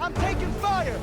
I'm taking fire!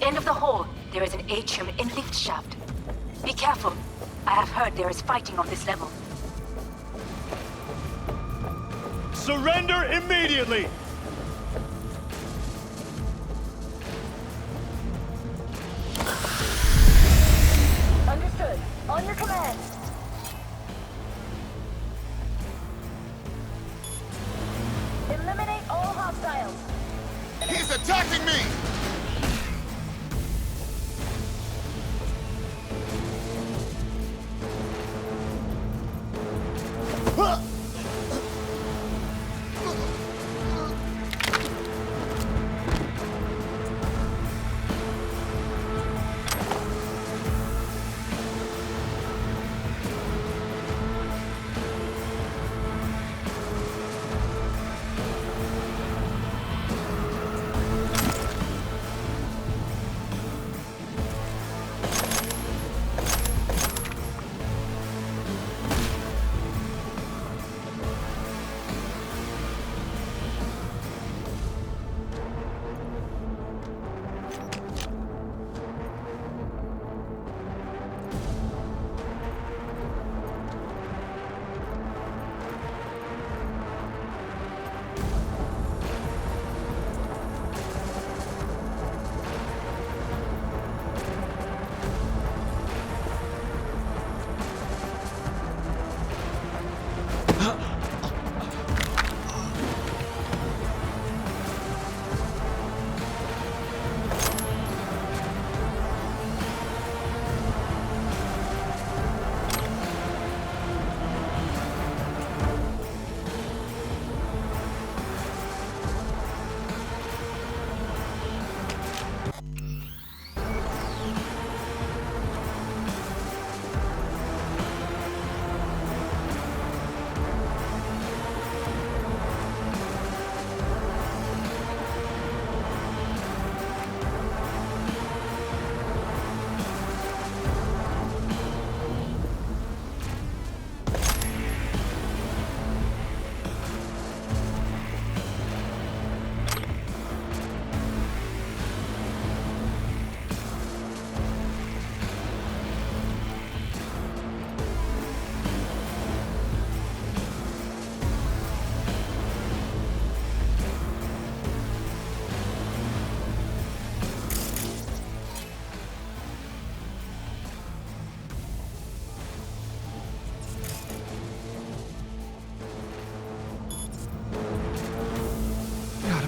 end of the hall, there is an atrium and lift shaft. Be careful. I have heard there is fighting on this level. Surrender immediately! Understood. On your command. Eliminate all hostiles. He's attacking me!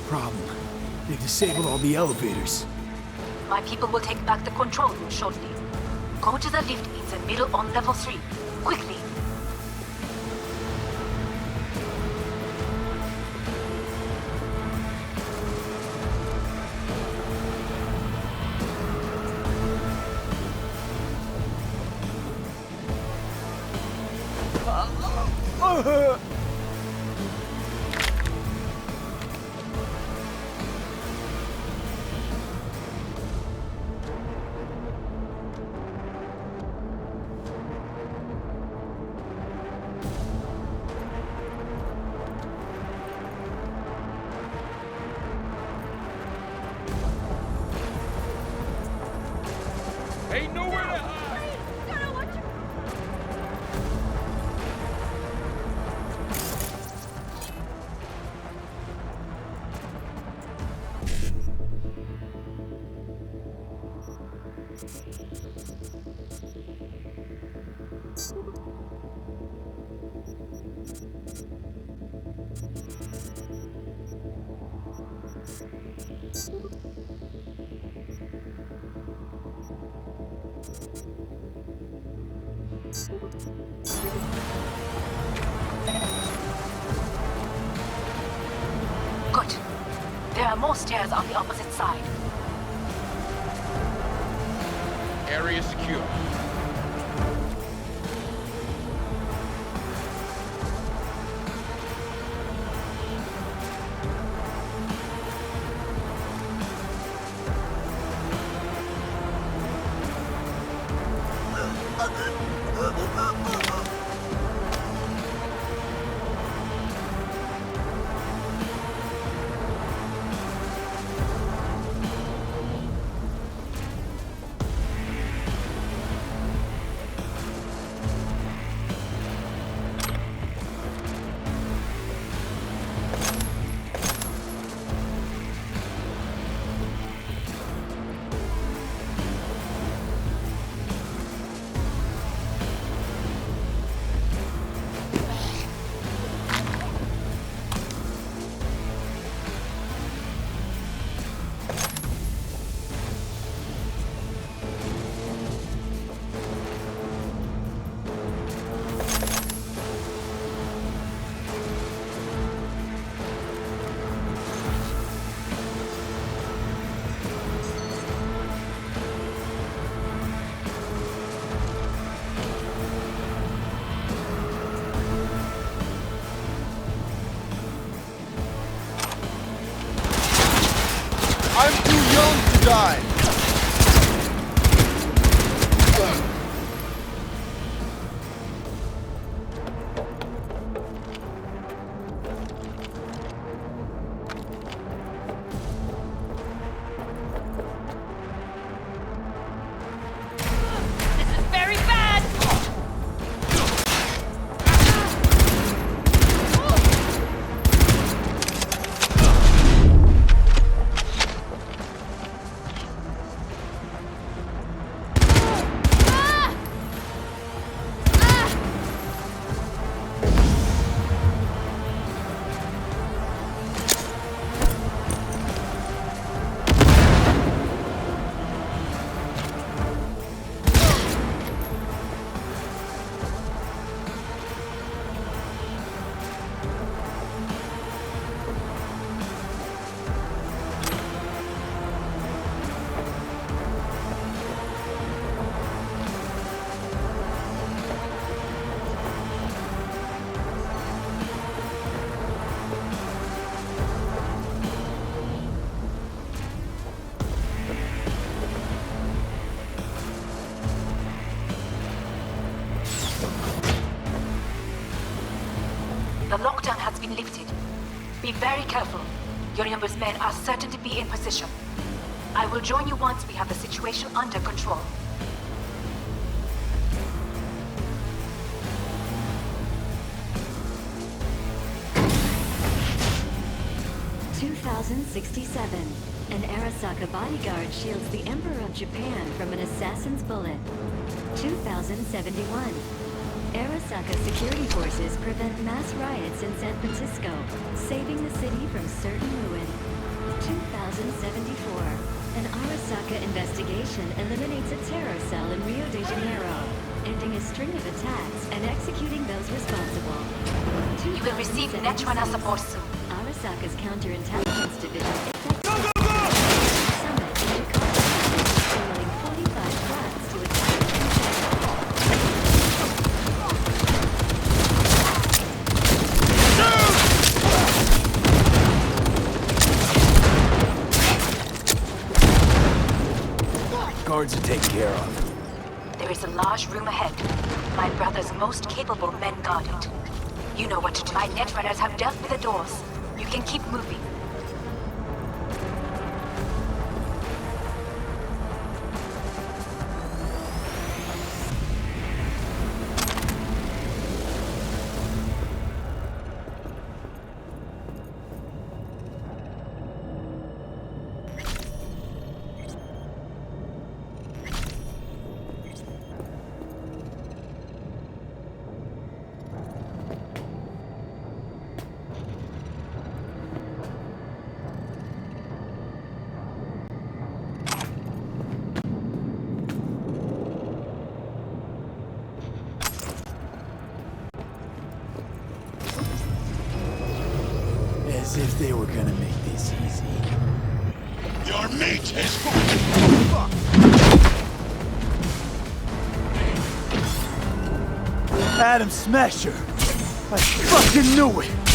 Problem. They disabled all the elevators. My people will take back the control room shortly. Go to the lift in the middle on level 3. Quickly. Ain't nowhere to hide! Good. There are more stairs on the opposite side. Area secure. The lockdown has been lifted. Be very careful. Your numbers men are certain to be in position. I will join you once we have the situation under control. An Arasaka bodyguard shields the Emperor of Japan from an assassin's bullet. 2071. Arasaka security forces prevent mass riots in San Francisco, saving the city from certain ruin. 2074. An Arasaka investigation eliminates a terror cell in Rio de Janeiro, ending a string of attacks and executing those responsible. You will receive Netrunner support soon. Arasaka's counterintelligence division Guards are taken care of. There is a large room ahead. My brother's most capable men guard it. You know what to do. My netrunners have dealt with the doors. You can keep moving. As if they were gonna make this easy. Your mate is Adam Smasher! I fucking knew it!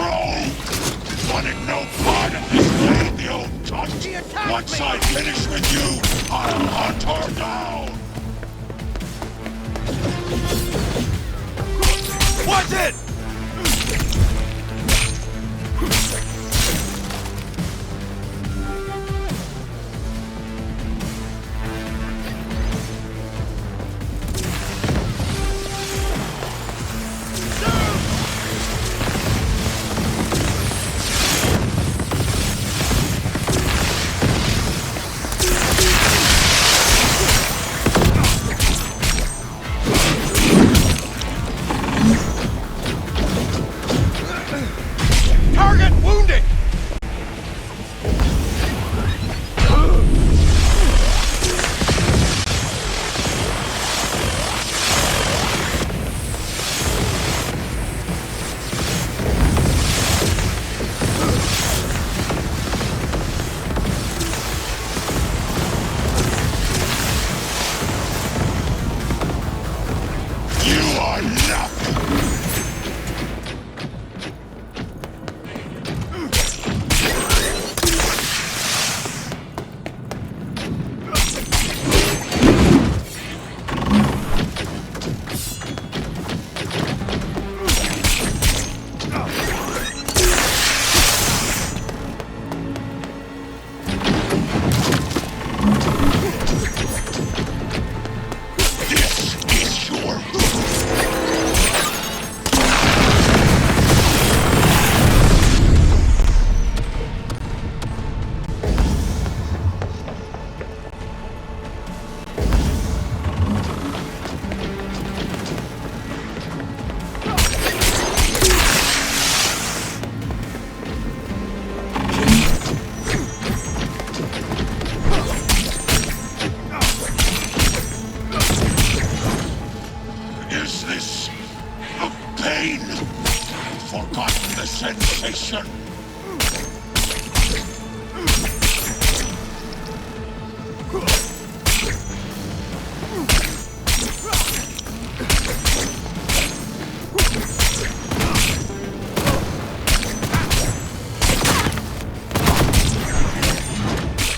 rogue! Wanted no part of this blade, the old cunt! Once I finish with you, I'll hunt her down! Watch it! sensation.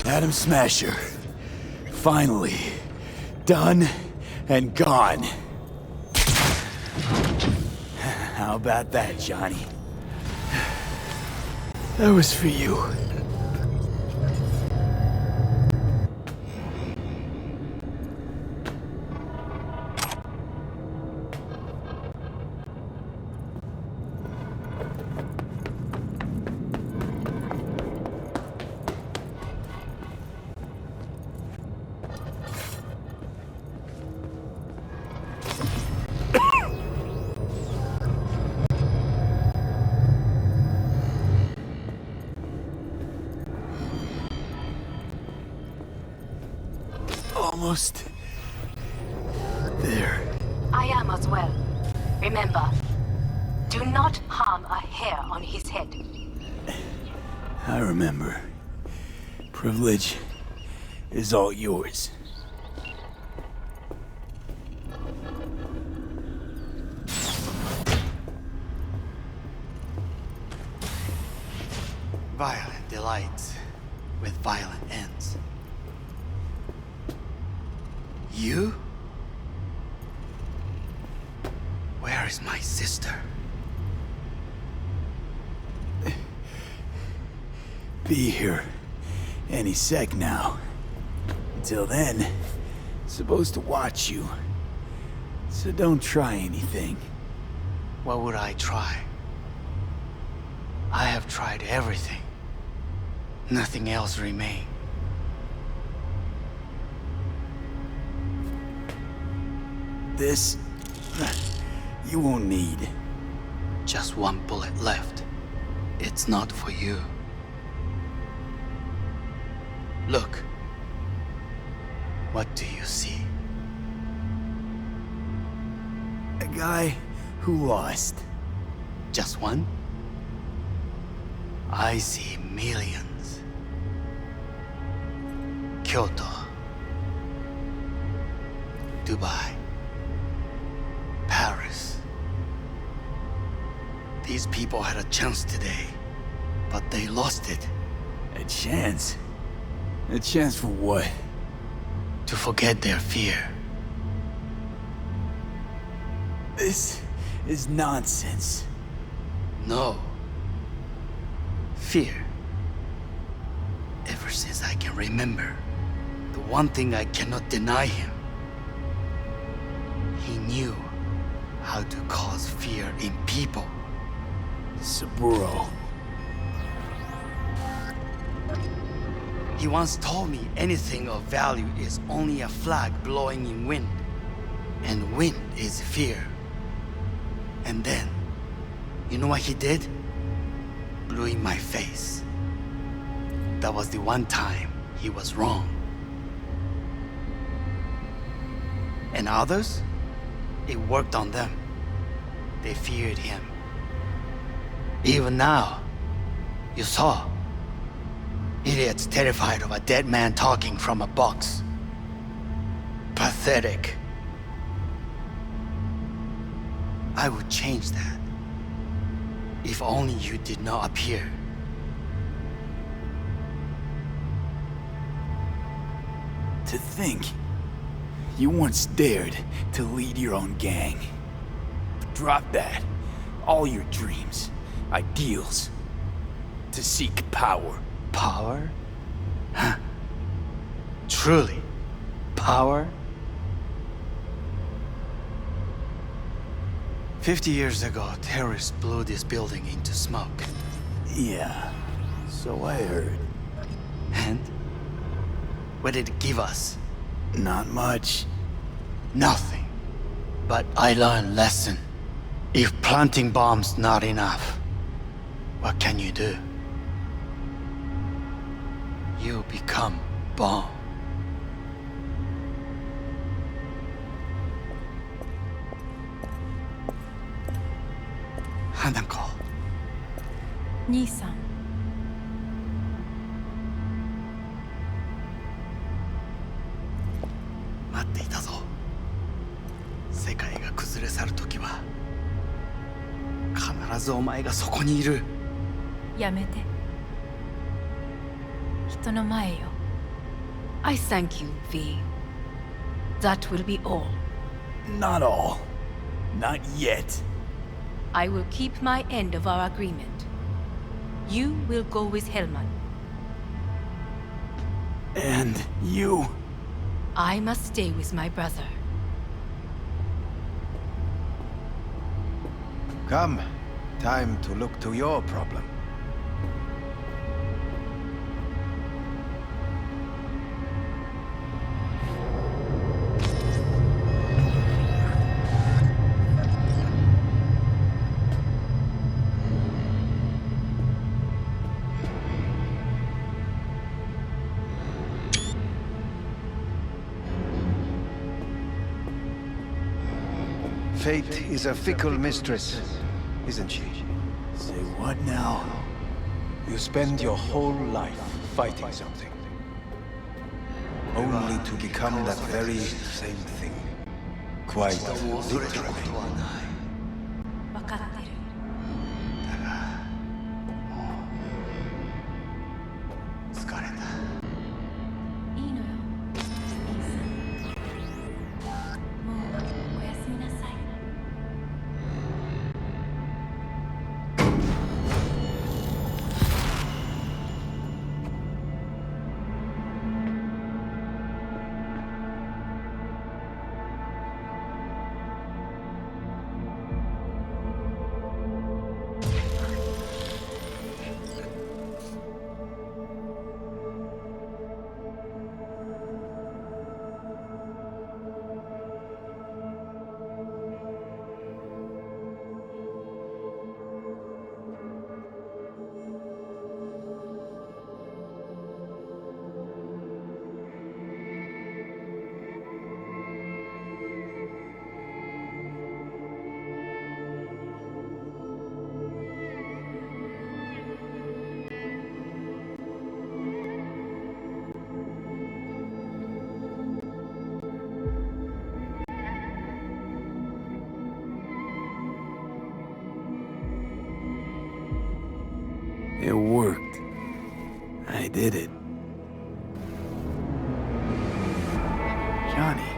Adam Smasher. Finally. Done and gone. How about that, Johnny? That was for you. Almost there. I am as well. Remember, do not harm a hair on his head. I remember. Privilege is all yours. Violent delights with violent ends. You? Where is my sister? Be here any sec now. Until then, supposed to watch you. So don't try anything. What would I try? I have tried everything. Nothing else remains. This... you won't need. Just one bullet left. It's not for you. Look. What do you see? A guy who lost. Just one? I see millions. Kyoto. Dubai. Paris. These people had a chance today, but they lost it. A chance? A chance for what? To forget their fear. This is nonsense. No. Fear. Ever since I can remember, the one thing I cannot deny him. He knew how to cause fear in people. Saburo. He once told me anything of value is only a flag blowing in wind. And wind is fear. And then, you know what he did? Blew in my face. That was the one time he was wrong. And others? It worked on them. They feared him. Even now, you saw. Idiots terrified of a dead man talking from a box. Pathetic. I would change that. If only you did not appear. To think, you once dared to lead your own gang. Drop that. All your dreams, ideals, to seek power. Power? Huh. Truly, power? 50 years ago, terrorists blew this building into smoke. Yeah, so I heard. And? What did it give us? Not much. Nothing. But I learned a lesson. If planting bombs not enough, what can you do? You become bomb. Hanako. 兄さん。待っていたぞ。世界が崩れ去るときは必ずお前がそこにいる。やめて。人の前よ。I thank you, V. That will be all. Not all. Not yet. I will keep my end of our agreement. You will go with Hellman. And you... I must stay with my brother. Come. Time to look to your problem. Fate is a fickle mistress, isn't she? Say what now? You spend your whole life fighting something, only to become that very same thing. Quite literally. わかってる。疲れた。いいのよ。兄さん。もうおやすみなさい。It worked. I did it. Johnny,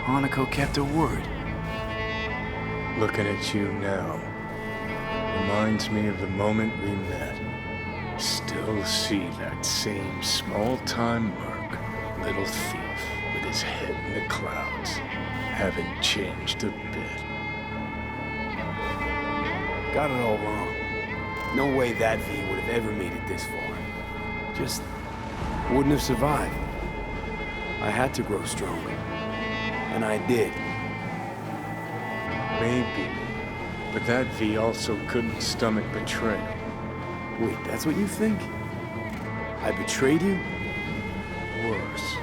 Hanako kept her word. Looking at you now reminds me of the moment we met. Still see that same small-time merc, little thief with his head in the clouds. Haven't changed a bit. Got it all wrong. No way that V would have ever made it this far. Just wouldn't have survived. I had to grow stronger. And I did. Maybe. But that V also couldn't stomach betrayal. Wait, that's what you think? I betrayed you? Worse.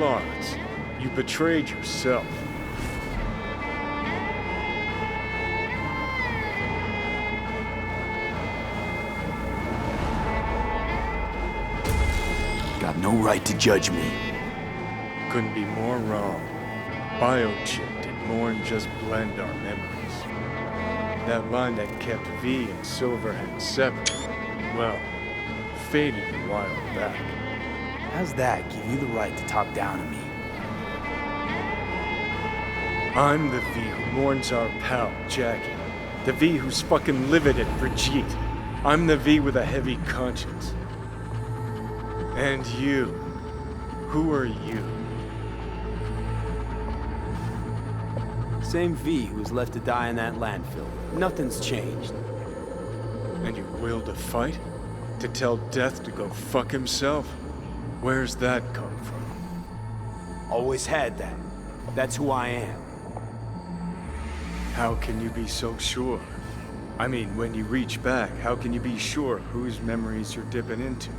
Lots. You betrayed yourself. Got no right to judge me. Couldn't be more wrong. Biochip did more than just blend our memories. That line that kept V and Silverhand separate, well, faded a while back. How's that give you the right to talk down to me? I'm the V who mourns our pal, Jackie. The V who's fucking livid at Brigitte. I'm the V with a heavy conscience. And you. Who are you? Same V who was left to die in that landfill. Nothing's changed. And your will to fight? To tell Death to go fuck himself? Where's that come from? Always had that. That's who I am. How can you be so sure? I mean, when you reach back, how can you be sure whose memories you're dipping into?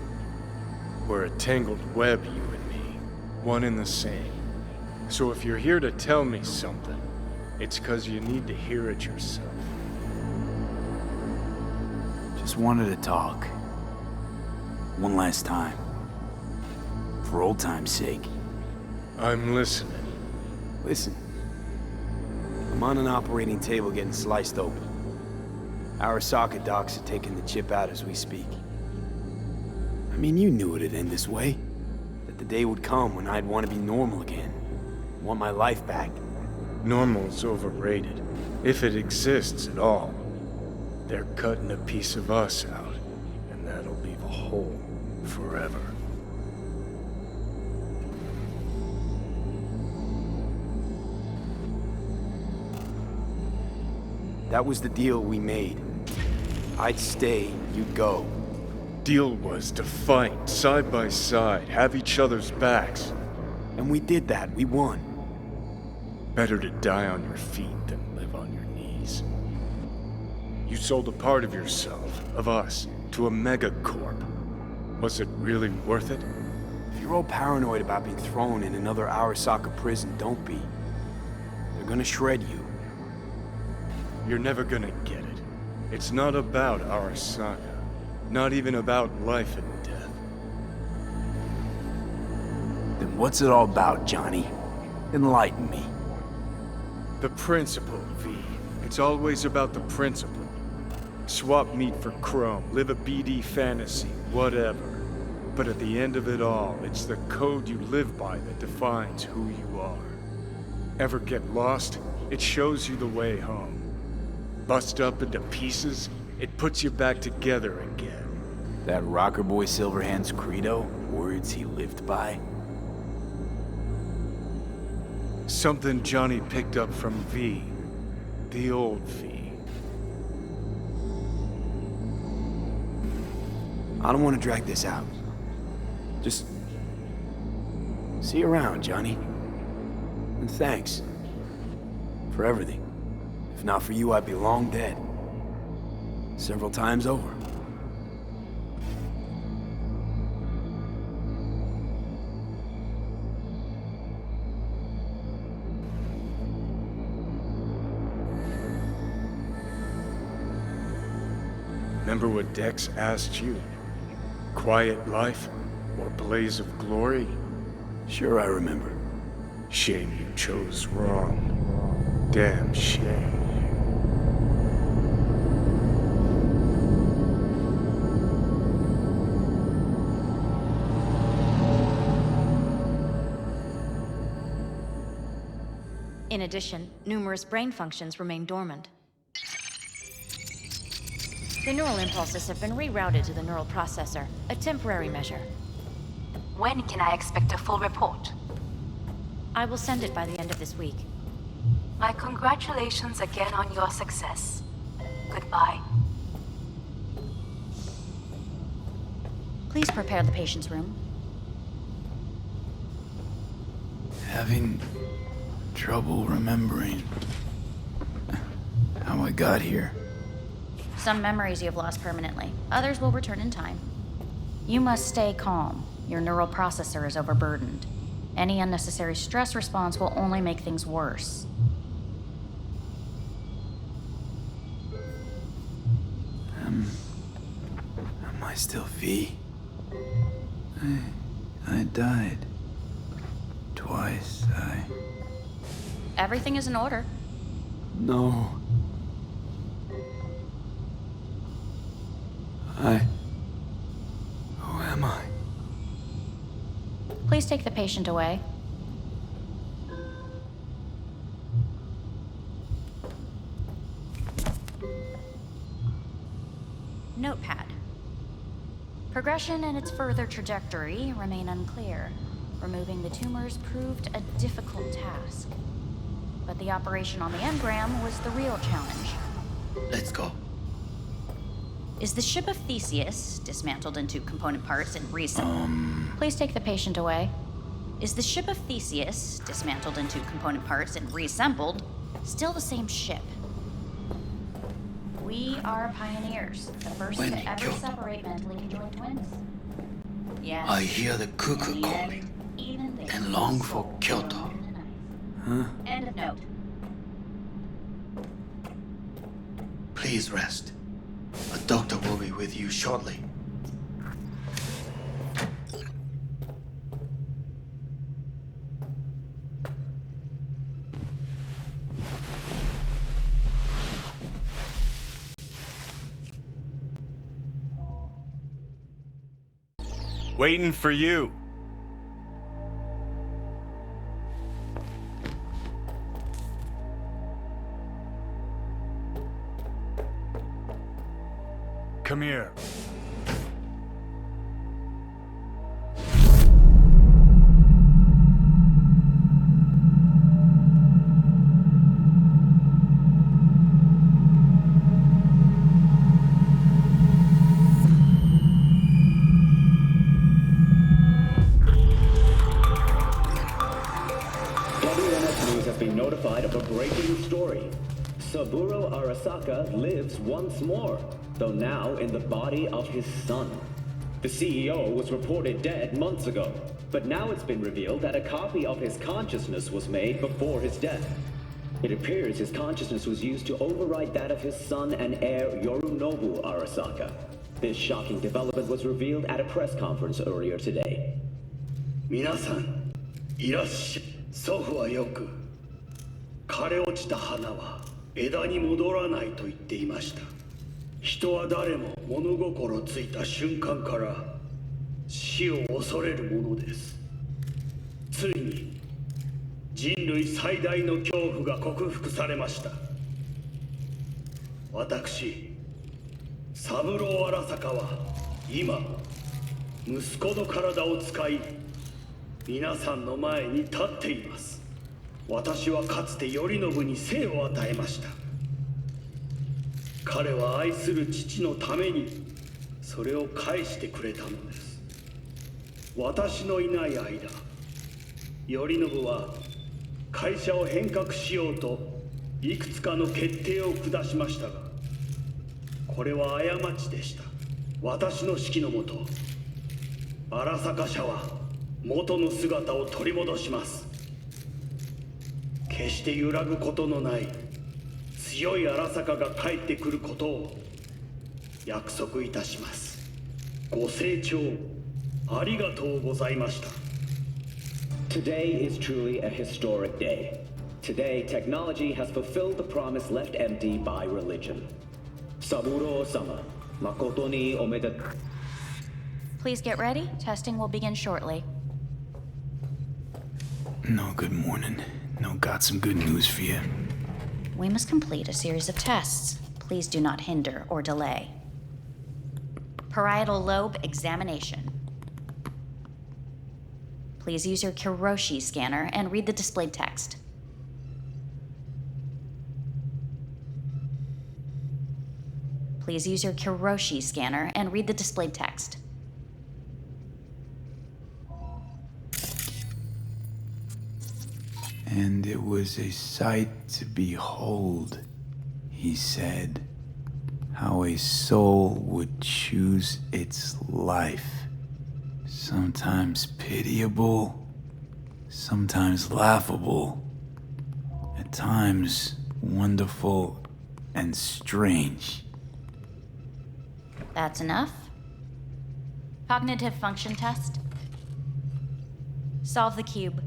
We're a tangled web, you and me. One and the same. So if you're here to tell me something, it's 'cause you need to hear it yourself. Just wanted to talk. One last time. For old time's sake. I'm listening. Listen. I'm on an operating table getting sliced open. Arasaka docs are taking the chip out as we speak. I mean, you knew it'd end this way. That the day would come when I'd want to be normal again. Want my life back. Normal's overrated. If it exists at all. They're cutting a piece of us out, and that'll leave a hole forever. That was the deal we made. I'd stay, you'd go. Deal was to fight, side by side, have each other's backs. And we did that, we won. Better to die on your feet than live on your knees. You sold a part of yourself, of us, to a megacorp. Was it really worth it? If you're all paranoid about being thrown in another Arasaka prison, don't be. They're gonna shred you. You're never gonna get it. It's not about Arasaka. Not even about life and death. Then what's it all about, Johnny? Enlighten me. The principle, V. It's always about the principle. Swap meat for chrome, live a BD fantasy, whatever. But at the end of it all, it's the code you live by that defines who you are. Ever get lost? It shows you the way home. Bust up into pieces, it puts you back together again. That rocker boy Silverhand's credo? Words he lived by? Something Johnny picked up from V. The old V. I don't want to drag this out. Just... see you around, Johnny. And thanks. For everything. If not for you, I'd be long dead. Several times over. Remember what Dex asked you? Quiet life or blaze of glory? Sure, I remember. Shame you chose wrong. Damn shame. In addition, numerous brain functions remain dormant. The neural impulses have been rerouted to the neural processor, a temporary measure. When can I expect a full report? I will send it by the end of this week. My congratulations again on your success. Goodbye. Please prepare the patient's room. Having trouble remembering how I got here. Some memories you have lost permanently. Others will return in time. You must stay calm. Your neural processor is overburdened. Any unnecessary stress response will only make things worse. Am I still V? I died. Twice, Everything is in order. No. Who am I? Please take the patient away. Notepad. Progression and its further trajectory remain unclear. Removing the tumors proved a difficult task. But the operation on the engram was the real challenge. Let's go. Is the ship of Theseus dismantled into component parts and reassembled? Please take the patient away. Is the ship of Theseus dismantled into component parts and reassembled still the same ship? We are pioneers, the first to ever separate mentally conjoined twins. Yes. I hear the cuckoo calling and long for Kyoto. Huh? End of note. Please rest. A doctor will be with you shortly. Waiting for you. Come here. Notified of a breaking story. Saburo Arasaka lives once more, though now in the body of his son. The CEO was reported dead months ago, but now it's been revealed that a copy of his consciousness was made before his death. It appears his consciousness was used to override that of his son and heir Yorunobu Arasaka. This shocking development was revealed at a press conference earlier today. 皆さん、いらっしゃい。祖父はよく枯れ落ちた花は枝に戻らないと言っていました。人は誰も物心ついた瞬間から死を恐れるものです。ついに人類最大の恐怖が克服されました。私、三郎荒坂は今息子の体を使い皆さんの前に立っています。私はかつて頼信に生を与えました。彼は愛する父のためにそれを返してくれたのです。私のいない間、頼信は会社を変革しようといくつかの決定を下しましたが、これは過ちでした。私の指揮のもと、荒坂社は元の姿を取り戻します。決して揺らぐことのない強い荒坂が帰ってくることを約束いたします。ご清聴ありがとうございました。 Today is truly a historic day. Today, technology has fulfilled the promise left empty by religion. Saburo-sama, makoto ni omedetou. Please get ready. Testing will begin shortly. No good morning. No, got some good news for you. We must complete a series of tests. Please do not hinder or delay. Parietal lobe examination. Please use your Kiroshi scanner and read the displayed text. Please use your Kiroshi scanner and read the displayed text. And it was a sight to behold, he said, how a soul would choose its life. Sometimes pitiable, sometimes laughable, at times wonderful and strange. That's enough. Cognitive function test. Solve the cube.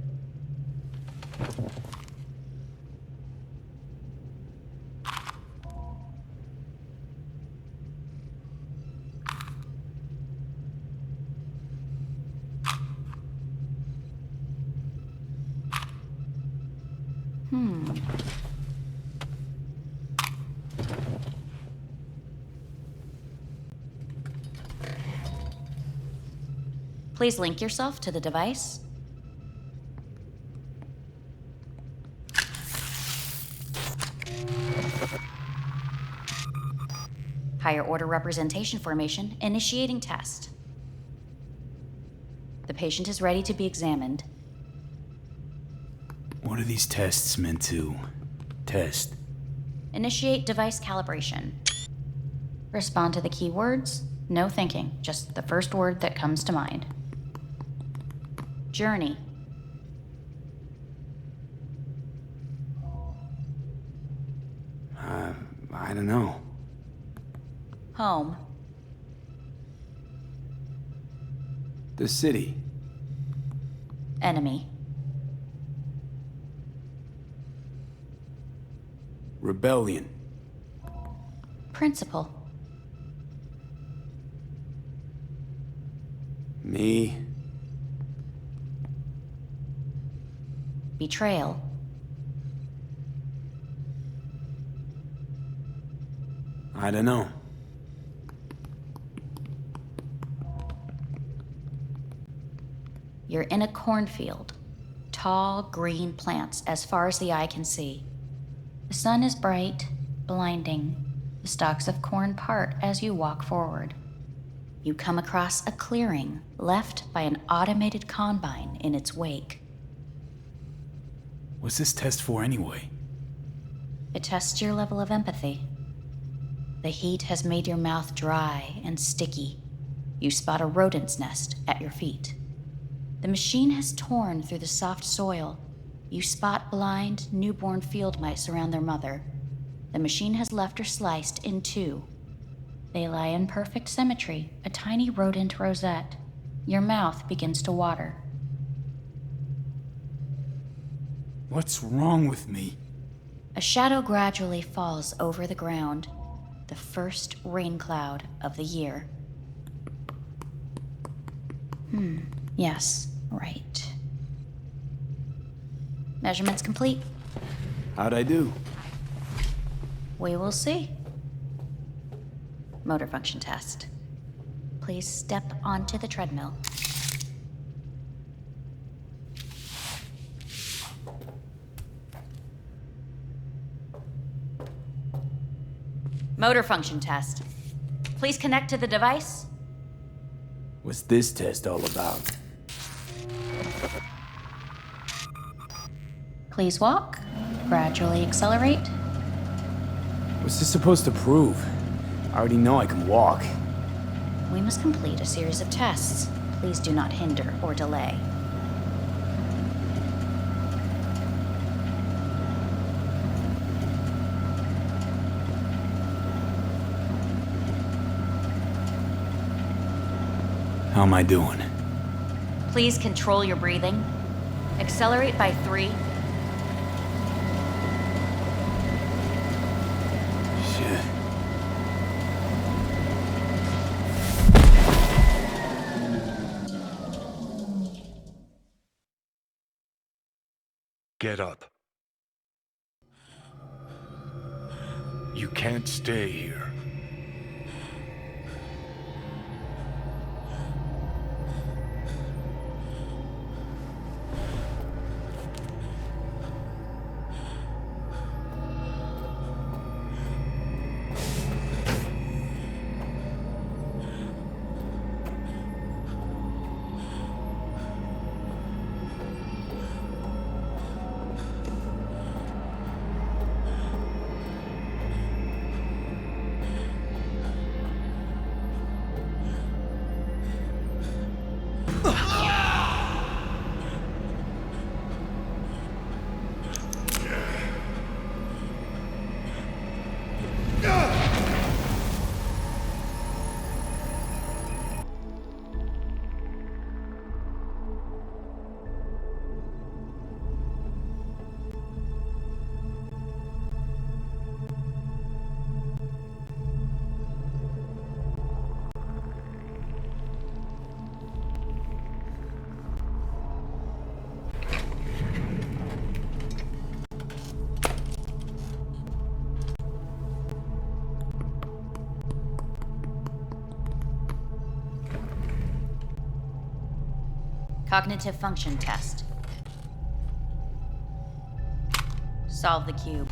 Please link yourself to the device. Higher order representation formation, initiating test. The patient is ready to be examined. What are these tests meant to test? Initiate device calibration. Respond to the keywords. No thinking, just the first word that comes to mind. Journey. I don't know. Home. The city. Enemy. Rebellion. Principal. Me. Betrayal. I don't know. You're in a cornfield. Tall, green plants as far as the eye can see. The sun is bright, blinding. The stalks of corn part as you walk forward. You come across a clearing left by an automated combine in its wake. What's this test for anyway? It tests your level of empathy. The heat has made your mouth dry and sticky. You spot a rodent's nest at your feet. The machine has torn through the soft soil. You spot blind, newborn field mice around their mother. The machine has left her sliced in two. They lie in perfect symmetry, a tiny rodent rosette. Your mouth begins to water. What's wrong with me? A shadow gradually falls over the ground. The first rain cloud of the year. Yes, right. Measurements complete. How'd I do? We will see. Motor function test. Please step onto the treadmill. Motor function test. Please connect to the device. What's this test all about? Please walk. Gradually accelerate. What's this supposed to prove? I already know I can walk. We must complete a series of tests. Please do not hinder or delay. How am I doing? Please control your breathing. Accelerate by 3. Shit. Get up. You can't stay here. Cognitive function test. Solve the cube.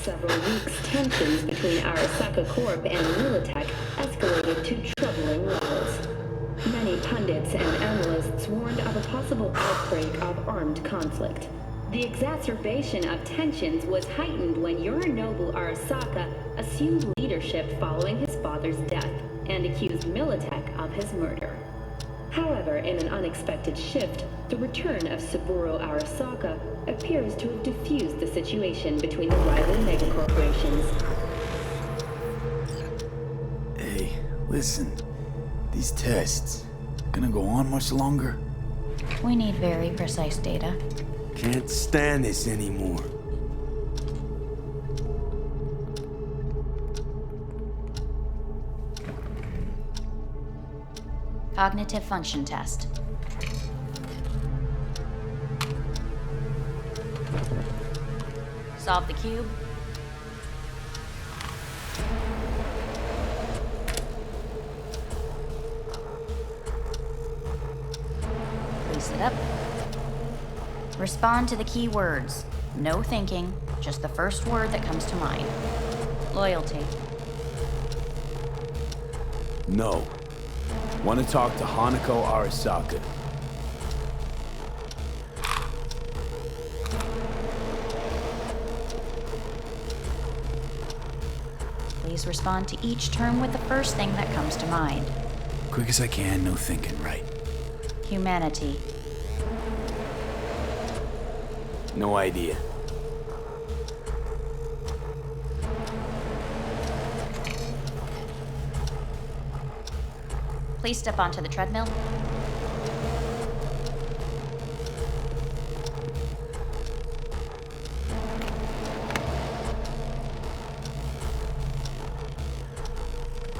Several weeks, tensions between Arasaka Corp and Militech escalated to troubling levels. Many pundits and analysts warned of a possible outbreak of armed conflict. The exacerbation of tensions was heightened when Yorinobu Arasaka assumed leadership following his father's death and accused Militech of his murder. However, in an unexpected shift, the return of Saburo Arasaka appears to have diffused the situation between the rival megacorporations. Hey, listen. These tests, gonna go on much longer? We need very precise data. Can't stand this anymore. Cognitive function test. Solve the cube. Place it up. Respond to the key words. No thinking, just the first word that comes to mind. Loyalty. No. Want to talk to Hanako Arasaka. Please respond to each term with the first thing that comes to mind. Quick as I can, no thinking, right? Humanity. No idea. Please step onto the treadmill.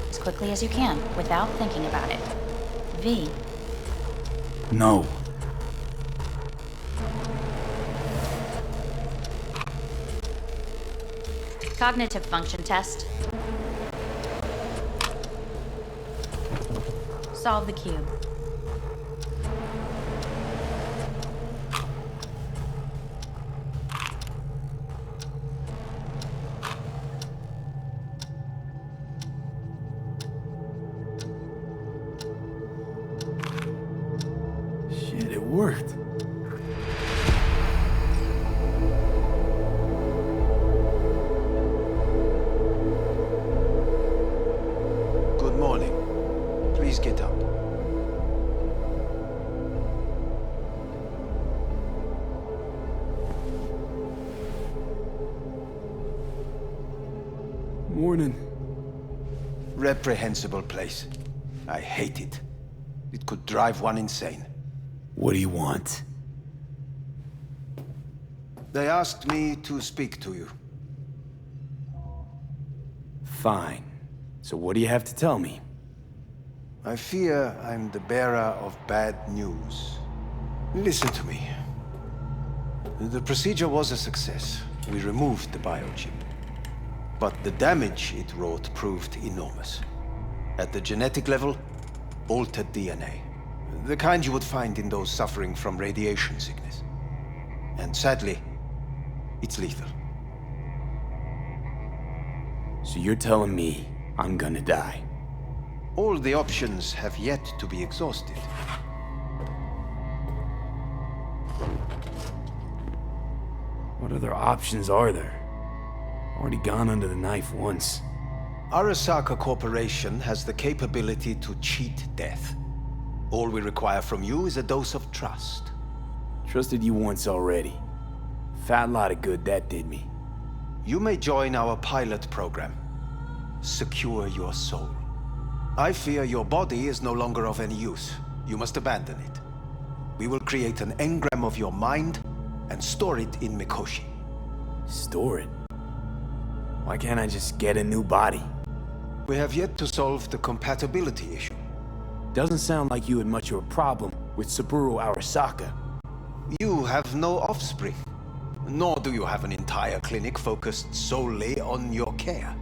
As quickly as you can, without thinking about it. V. No. Cognitive function test. Solve the cube. Shit, it worked. Good morning. Please get up. Morning. Reprehensible place. I hate it. It could drive one insane. What do you want? They asked me to speak to you. Fine. So what do you have to tell me? I fear I'm the bearer of bad news. Listen to me. The procedure was a success. We removed the biochip. But the damage it wrought proved enormous. At the genetic level, altered DNA. The kind you would find in those suffering from radiation sickness. And sadly, it's lethal. So you're telling me I'm gonna die? All the options have yet to be exhausted. What other options are there? Already gone under the knife once. Arasaka Corporation has the capability to cheat death. All we require from you is a dose of trust. Trusted you once already. Fat lot of good that did me. You may join our pilot program. Secure your soul. I fear your body is no longer of any use. You must abandon it. We will create an engram of your mind and store it in Mikoshi. Store it? Why can't I just get a new body? We have yet to solve the compatibility issue. Doesn't sound like you had much of a problem with Saburo Arasaka. You have no offspring. Nor do you have an entire clinic focused solely on your care.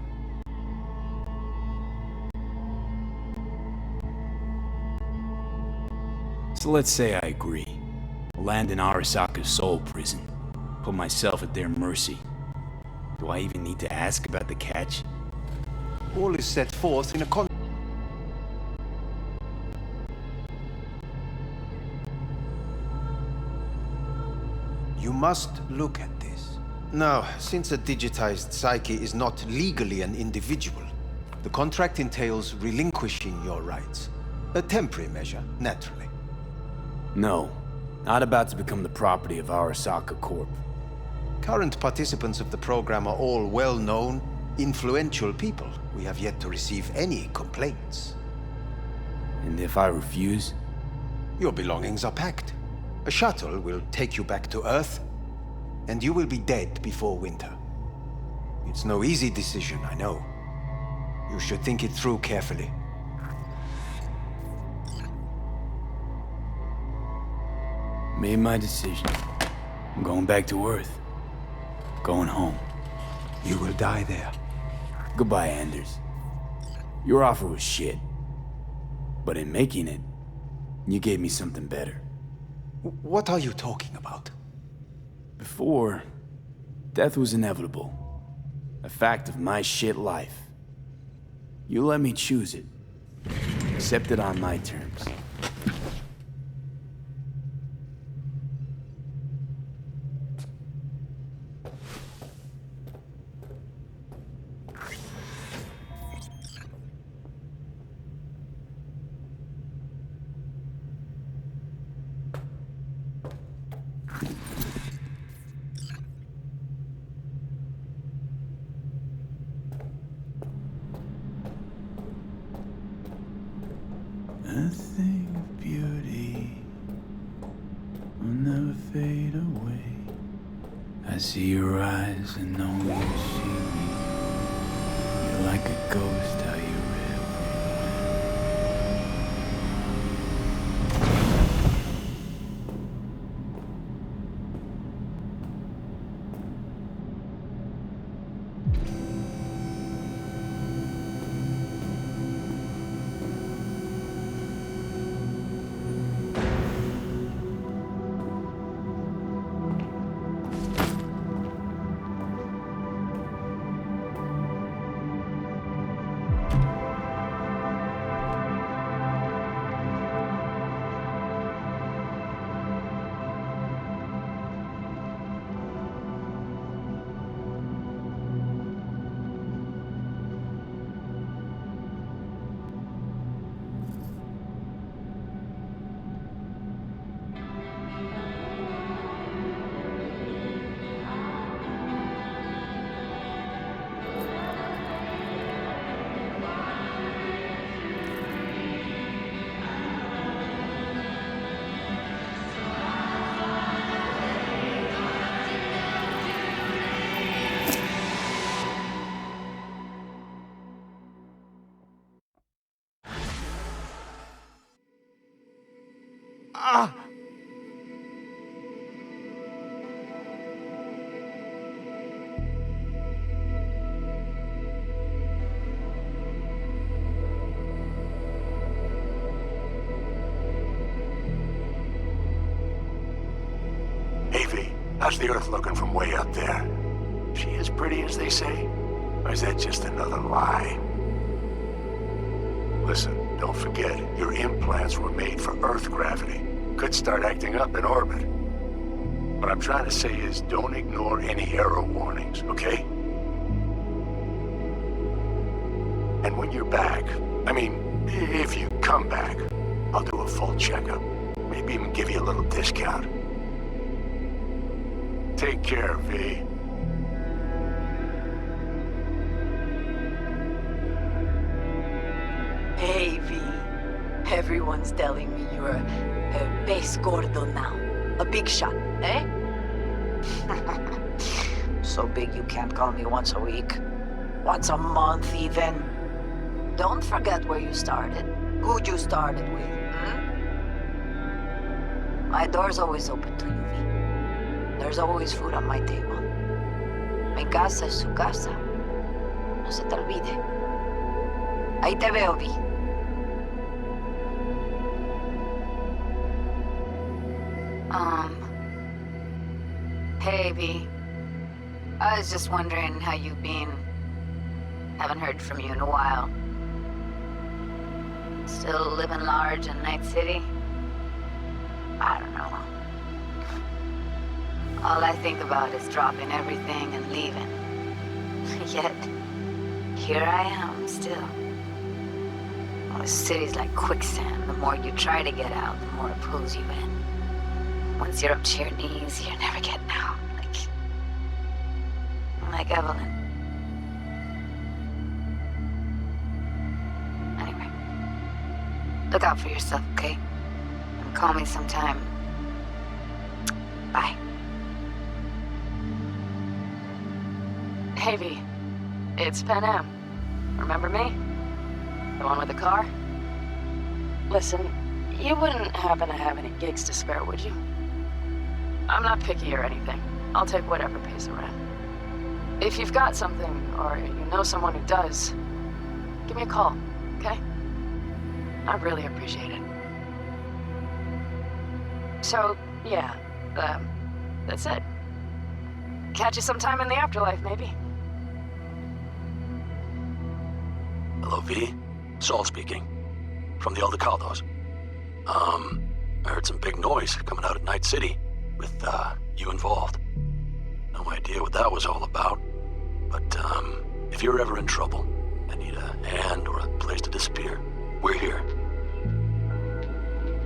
So let's say I agree. Land in Arasaka's soul prison. Put myself at their mercy. Do I even need to ask about the catch? All is set forth in a You must look at this. Now, since a digitized psyche is not legally an individual, the contract entails relinquishing your rights. A temporary measure, naturally. No, not about to become the property of Arasaka Corp. Current participants of the program are all well-known, influential people. We have yet to receive any complaints. And if I refuse? Your belongings are packed. A shuttle will take you back to Earth, and you will be dead before winter. It's no easy decision, I know. You should think it through carefully. Made my decision. I'm going back to Earth. Going home. You will die there. Goodbye, Anders. Your offer was shit. But in making it, you gave me something better. What are you talking about? Before, death was inevitable. A fact of my shit life. You let me choose it. Accept it on my terms. A thing of beauty will never fade away. I see your eyes and know you see me. You're like a ghost, how you rip How's the Earth looking from way up there? She as pretty as they say? Or is that just another lie? Listen, don't forget, your implants were made for Earth gravity. Could start acting up in orbit. What I'm trying to say is, don't ignore any error warnings, okay? And when you're back, I mean, if you come back, I'll do a full checkup. Maybe even give you a little discount. Take care, V. Hey, V. Everyone's telling me you're a base gordo now. A big shot, eh? So big you can't call me once a week. Once a month, even. Don't forget where you started. Who'd you started with, My door's always open to you, V. There's always food on my table. Mi casa es su casa. No se te olvide. Ahí te veo, V. Hey, V. I was just wondering how you've been. Haven't heard from you in a while. Still living large in Night City? I don't know. All I think about is dropping everything and leaving. Yet, here I am still. Oh, the city's like quicksand. The more you try to get out, the more it pulls you in. Once you're up to your knees, you're never getting out. Like Evelyn. Anyway, look out for yourself, okay? And call me sometime. Bye. Hey, V. It's Pan Am. Remember me? The one with the car? Listen, you wouldn't happen to have any gigs to spare, would you? I'm not picky or anything. I'll take whatever pays around. If you've got something, or you know someone who does, give me a call, okay? I'd really appreciate it. So, yeah, that's it. Catch you sometime in the afterlife, maybe. Hello, V. Saul speaking. From the Aldecaldos. I heard some big noise coming out of Night City, with, you involved. No idea what that was all about. But, if you're ever in trouble and need a hand or a place to disappear, we're here.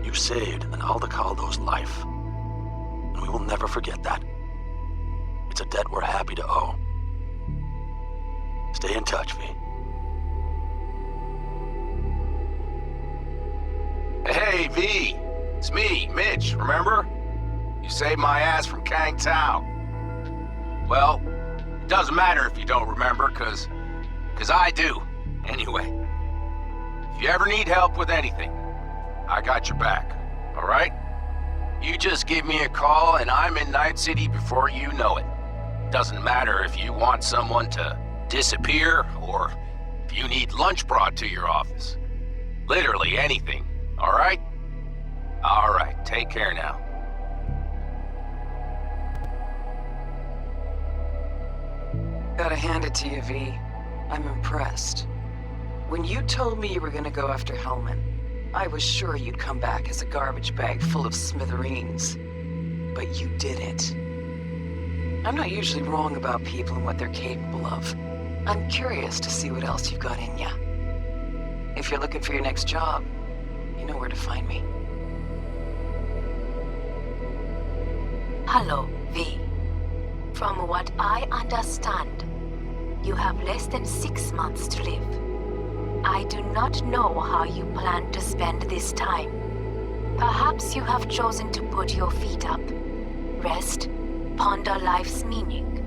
You saved an Aldecaldo's life. And we will never forget that. It's a debt we're happy to owe. Stay in touch, V. Hey, V. It's me, Mitch, remember? You saved my ass from Kang Tao. Well, it doesn't matter if you don't remember, cause I do. Anyway, if you ever need help with anything, I got your back, all right? You just give me a call and I'm in Night City before you know it. Doesn't matter if you want someone to disappear or if you need lunch brought to your office. Literally anything, all right? All right, take care now. Gotta hand it to you, V. I'm impressed. When you told me you were gonna go after Hellman, I was sure you'd come back as a garbage bag full of smithereens. But you didn't. I'm not usually wrong about people and what they're capable of. I'm curious to see what else you've got in ya. If you're looking for your next job, you know where to find me. Hello, V. From what I understand, you have less than 6 months to live. I do not know how you plan to spend this time. Perhaps you have chosen to put your feet up, rest, ponder life's meaning.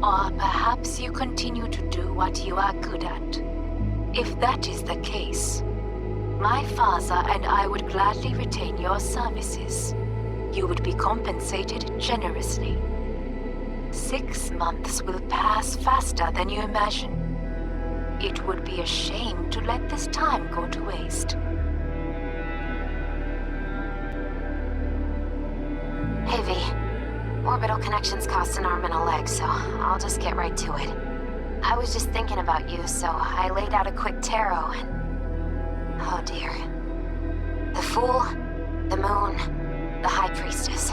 Or perhaps you continue to do what you are good at. If that is the case, My father and I would gladly retain your services. You would be compensated generously. 6 months will pass faster than you imagine. It would be a shame to let this time go to waste. Hey V, orbital connections cost an arm and a leg, so I'll just get right to it. I was just thinking about you, so I laid out a quick tarot and... oh dear. The Fool, the Moon, the High Priestess.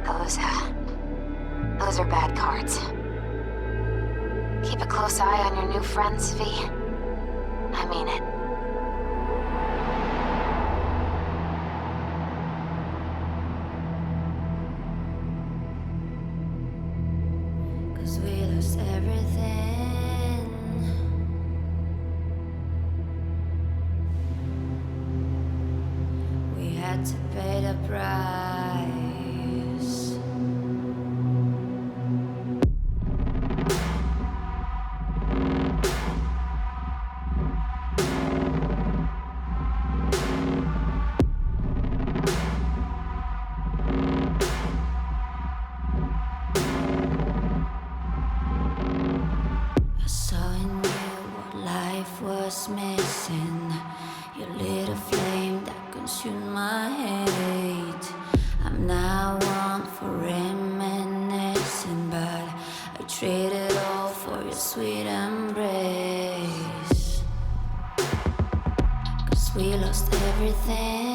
Those are bad cards. Keep a close eye on your new friends, V. I mean it. Cause we lost everything. We had to pay the price. I saw in you what life was missing. You lit a flame that consumed my hate. I'm now one for reminiscing, but I traded all for your sweet embrace. Cause we lost everything.